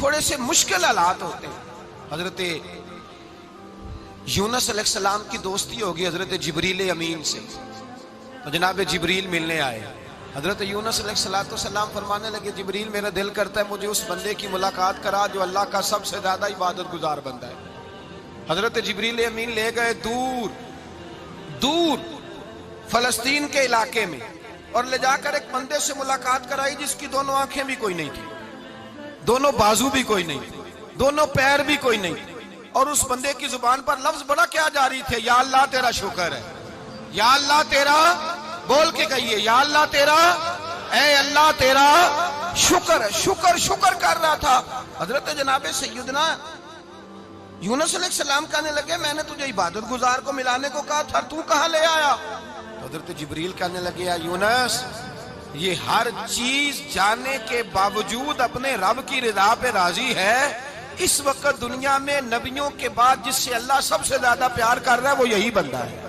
تھوڑے سے مشکل حالات ہوتے ہیں. حضرت یونس علیہ السلام کی دوستی ہوگی حضرت جبریل امین سے، تو جناب جبریل ملنے آئے. حضرت یونس علیہ السلام فرمانے لگے جبریل میرا دل کرتا ہے مجھے اس بندے کی ملاقات کرا جو اللہ کا سب سے زیادہ عبادت گزار بندہ ہے. حضرت جبریل امین لے گئے دور فلسطین کے علاقے میں، اور لے جا کر ایک بندے سے ملاقات کرائی جس کی دونوں آنکھیں بھی کوئی نہیں تھی، دونوں بازو بھی کوئی نہیں تھی، دونوں پیر بھی کوئی نہیں تھی، اور اس بندے کی زبان پر لفظ بڑا کیا جاری تھے، یا اللہ تیرا شکر ہے، یا اللہ تیرا، بول کے کہیے یا اللہ تیرا، اے اللہ تیرا شکر ہے. شکر کر رہا تھا. حضرت جناب سیدنا یونس علیہ السلام کہنے لگے میں نے تجھے عبادت گزار کو ملانے کو کہا تھا، تو کہاں لے آیا؟ حضرت جبریل کہنے لگے یا یونس یہ ہر چیز جاننے کے باوجود اپنے رب کی رضا پہ راضی ہے. اس وقت دنیا میں نبیوں کے بعد جس سے اللہ سب سے زیادہ پیار کر رہا ہے وہ یہی بندہ ہے.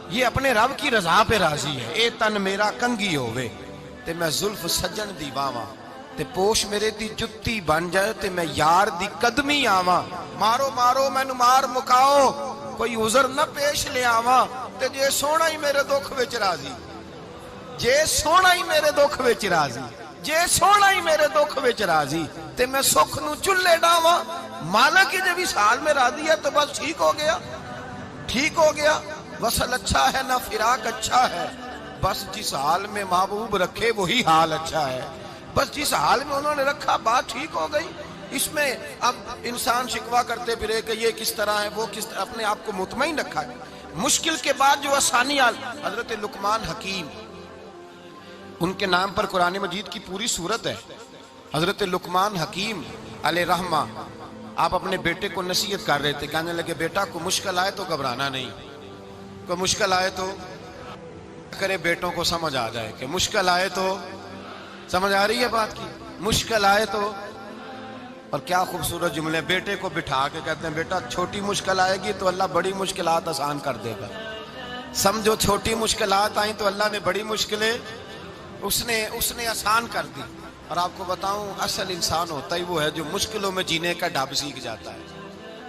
یہ اپنے رب کی رضا پہ راضی ہے. اے تن میرا کنگی ہووے تے میں زلف سجن دی باواں، تے پوش میرے دی جتی بن جائے تے میں یار دی قدمی آواں. مارو مینو مار مکاؤ کوئی عذر نہ پیش لے آواں، تے جے سونا ہی میرے دکھ وچ راضی، جے سونا ہی میرے دکھ وچ راضی، جے سونا ہی میرے دکھ وچ راضی تے میں سکھ نو چلے ڈاواں. مالک ہی جب اس حال میں راضی ہے تو بس ٹھیک ہو گیا. وصل اچھا ہے نہ فراق اچھا ہے، بس جس حال میں محبوب رکھے وہی حال اچھا ہے. بس جس حال میں انہوں نے رکھا بات ٹھیک ہو گئی. اس میں اب انسان شکوہ کرتے پھرے کہ یہ کس طرح ہے وہ کس طرح، اپنے آپ کو مطمئن رکھا ہے. مشکل کے بعد جو آسانی حضرت لقمان حکیم، ان کے نام پر قرآن مجید کی پوری سورت ہے. حضرت لقمان حکیم علیہ رحمہ آپ اپنے بیٹے کو نصیحت کر رہے تھے. کہنے لگے بیٹا کو مشکل آئے تو گھبرانا نہیں، کوئی مشکل آئے تو کرے بیٹوں کو سمجھ آ جائے کہ مشکل آئے تو، سمجھ آ رہی ہے بات کی، مشکل آئے تو. اور کیا خوبصورت جملے، بیٹے کو بٹھا کے کہتے ہیں بیٹا چھوٹی مشکل آئے گی تو اللہ بڑی مشکلات آسان کر دے گا. سمجھو چھوٹی مشکلات آئیں تو اللہ نے بڑی مشکلیں اس نے آسان کر دی. اور آپ کو بتاؤں اصل انسان ہوتا ہی وہ ہے جو مشکلوں میں جینے کا ڈھب سیکھ جاتا ہے،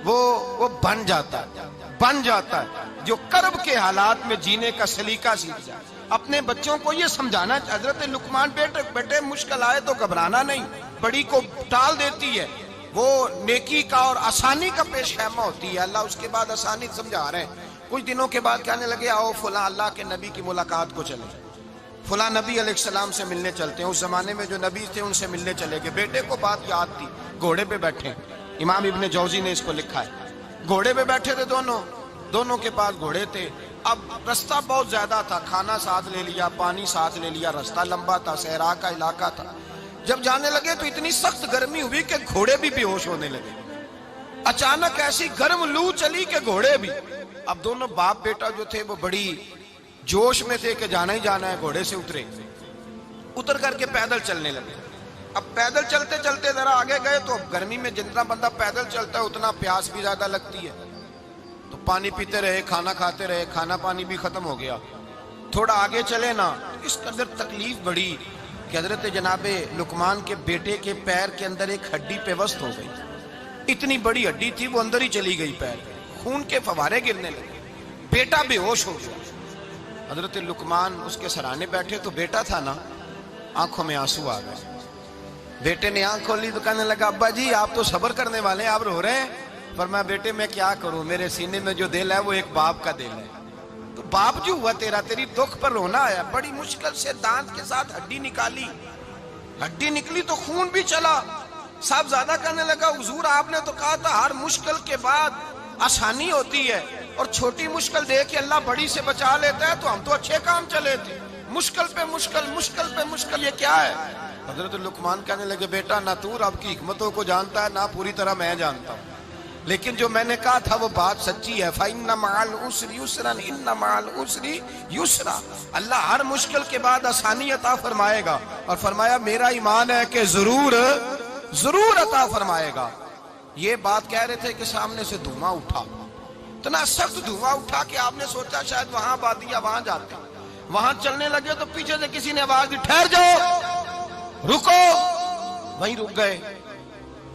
وہ بن جاتا ہے جو کرب کے حالات میں جینے کا سلیقہ سیکھ جائے. اپنے بچوں کو یہ سمجھانا، حضرت لقمان بیٹے مشکل آئے تو گھبرانا نہیں، بڑی کو ٹال دیتی ہے، وہ نیکی کا اور آسانی کا پیش خیمہ ہوتی ہے. اللہ اس کے بعد آسانی سمجھا رہے ہیں. کچھ دنوں کے بعد کہنے لگے آؤ فلاں اللہ کے نبی کی ملاقات کو چلے، فلاں نبی علیہ السلام سے ملنے چلتے ہیں. اس زمانے میں جو نبی تھے ان سے ملنے چلے گئے. بیٹے کو بات یاد تھی، گھوڑے پہ بیٹھے، امام ابن جوزی نے اس کو لکھا ہے. گھوڑے پہ بیٹھے تھے دونوں کے پاس گھوڑے تھے. اب رستہ بہت زیادہ تھا، کھانا ساتھ لے لیا، پانی ساتھ لے لیا، رستہ لمبا تھا، صحرا کا علاقہ تھا. جب جانے لگے تو اتنی سخت گرمی ہوئی کہ گھوڑے بھی بے ہوش ہونے لگے. اچانک ایسی گرم لو چلی کہ گھوڑے بھی. اب دونوں باپ بیٹا جو تھے وہ بڑی جوش میں تھے کہ جانا ہی جانا ہے. گھوڑے سے اتر کر کے پیدل چلنے لگے. اب پیدل چلتے چلتے ذرا آگے گئے تو اب گرمی میں جتنا بندہ پیدل چلتا ہے اتنا پیاس بھی زیادہ لگتی ہے. تو پانی پیتے رہے، کھانا کھاتے رہے، کھانا پانی بھی ختم ہو گیا. تھوڑا آگے چلے نا، اس قدر تکلیف بڑی کہ حضرت جناب لقمان کے بیٹے کے پیر کے اندر ایک ہڈی پیوست ہو گئی. اتنی بڑی ہڈی تھی وہ اندر ہی چلی گئی، پیر خون کے فوارے گرنے لگے. بیٹا بے ہوش ہو گیا. حضرت لقمان اس کے سرانے بیٹھے تو بیٹا تھا نا، آنکھوں میں آنسو آ گئے. بیٹے نے آنکھ کھولی تو کہنے لگا ابا جی آپ تو صبر کرنے والے ہیں، آپ رو رہے ہیں. فرمایا بیٹے میں کیا کروں، میرے سینے میں جو دل ہے وہ ایک باپ کا دل ہے. تو باپ جو ہوا تیری دکھ پر رونا آیا. بڑی مشکل سے دانت کے ساتھ ہڈی نکالی، ہڈی نکلی تو خون بھی چلا. صاحب زیادہ کہنے لگا حضور آپ نے تو کہا تھا ہر مشکل کے بعد آسانی ہوتی ہے، اور چھوٹی مشکل دیکھ کے اللہ بڑی سے بچا لیتا ہے، تو ہم تو اچھے کام چلے تھے، مشکل پہ مشکل یہ کیا ہے؟ حضرت لقمان کہنے لگے بیٹا نہ تو رب کی حکمتوں کو جانتا ہے نہ پوری طرح میں جانتا ہوں، لیکن جو میں نے کہا تھا وہ بات سچی ہے. فَإِنَّ مَعَ الْعُسْرِ يُسْرًا إِنَّ مَعَ الْعُسْرِ يُسْرًا. اللہ ہر مشکل کے بعد آسانی عطا فرمائے گا. اور فرمایا میرا ایمان ہے کہ ضرور عطا فرمائے گا. یہ بات کہہ رہے تھے کہ سامنے سے دھواں اٹھا، اتنا سخت دھواں اٹھا کہ آپ نے سوچا شاید وہاں بادی یا وہاں جاتے. وہاں چلنے لگے تو پیچھے سے کسی نے آواز دی ٹھہر جاؤ، رکو. وہیں رک گئے.